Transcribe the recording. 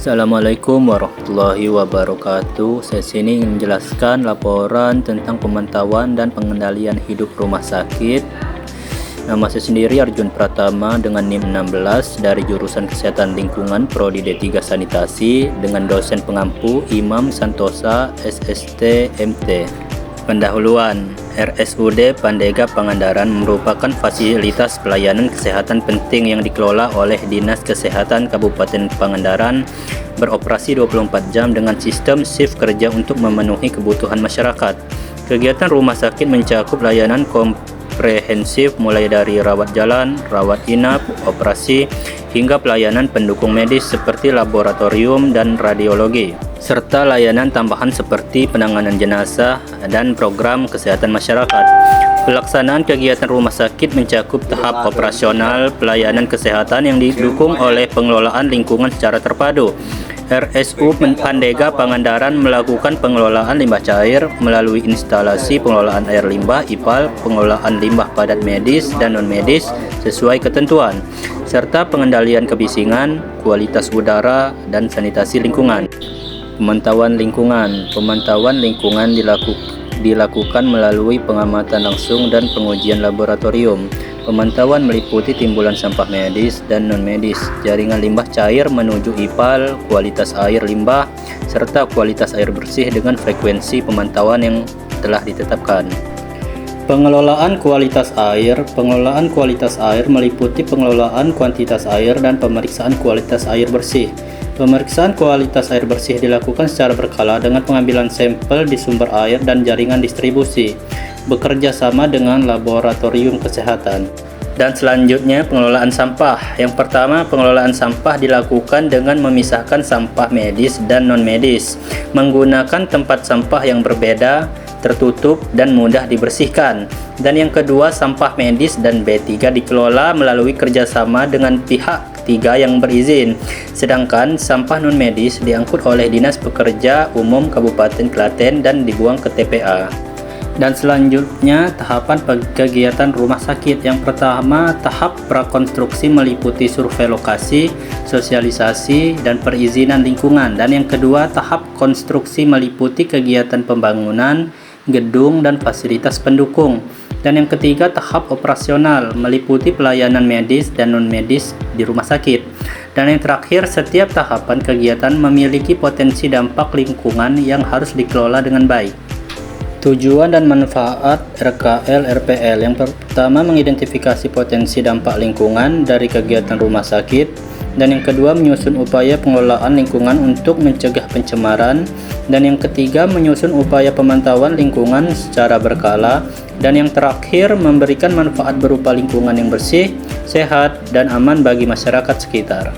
Assalamualaikum warahmatullahi wabarakatuh. Saya sini ingin menjelaskan laporan tentang pemantauan dan pengendalian hidup rumah sakit. Nama saya sendiri Arjun Pratama dengan NIM 16 dari jurusan Kesehatan Lingkungan Prodi D3 Sanitasi dengan dosen pengampu Imam Santosa SST MT. Pendahuluan, RSUD Pandega Pangandaran merupakan fasilitas pelayanan kesehatan penting yang dikelola oleh Dinas Kesehatan Kabupaten Pangandaran, beroperasi 24 jam dengan sistem shift kerja untuk memenuhi kebutuhan masyarakat. Kegiatan rumah sakit mencakup layanan komprehensif mulai dari rawat jalan, rawat inap, operasi, hingga pelayanan pendukung medis seperti laboratorium dan radiologi, serta layanan tambahan seperti penanganan jenazah dan program kesehatan masyarakat. Pelaksanaan kegiatan rumah sakit mencakup tahap operasional pelayanan kesehatan yang didukung oleh pengelolaan lingkungan secara terpadu. RSU Pandega Pangandaran melakukan pengelolaan limbah cair melalui instalasi pengelolaan air limbah IPAL, pengelolaan limbah padat medis dan non-medis sesuai ketentuan, serta pengendalian kebisingan, kualitas udara, dan sanitasi lingkungan. Pemantauan lingkungan dilakukan melalui pengamatan langsung dan pengujian laboratorium. Pemantauan meliputi timbulan sampah medis dan non-medis, jaringan limbah cair menuju IPAL, kualitas air limbah, serta kualitas air bersih dengan frekuensi pemantauan yang telah ditetapkan. Pengelolaan kualitas air meliputi pengelolaan kuantitas air dan pemeriksaan kualitas air bersih. Pemeriksaan kualitas air bersih dilakukan secara berkala dengan pengambilan sampel di sumber air dan jaringan distribusi, bekerja sama dengan laboratorium kesehatan. Dan selanjutnya pengelolaan sampah. Yang pertama, pengelolaan sampah dilakukan dengan memisahkan sampah medis dan non-medis, menggunakan tempat sampah yang berbeda, tertutup, dan mudah dibersihkan. Dan yang kedua, sampah medis dan B3 dikelola melalui kerjasama dengan pihak ketiga yang berizin, sedangkan sampah non-medis diangkut oleh Dinas Pekerja Umum Kabupaten Klaten dan dibuang ke TPA. Dan selanjutnya tahapan kegiatan rumah sakit. Yang pertama, tahap prakonstruksi meliputi survei lokasi, sosialisasi, dan perizinan lingkungan. Dan yang kedua, tahap konstruksi meliputi kegiatan pembangunan gedung dan fasilitas pendukung. Dan yang ketiga, tahap operasional meliputi pelayanan medis dan non-medis di rumah sakit. Dan yang terakhir, setiap tahapan kegiatan memiliki potensi dampak lingkungan yang harus dikelola dengan baik. Tujuan dan manfaat RKL RPL. Yang pertama, mengidentifikasi potensi dampak lingkungan dari kegiatan rumah sakit. Dan yang kedua, menyusun upaya pengelolaan lingkungan untuk mencegah pencemaran. Dan yang ketiga, menyusun upaya pemantauan lingkungan secara berkala. Dan yang terakhir, memberikan manfaat berupa lingkungan yang bersih, sehat, dan aman bagi masyarakat sekitar.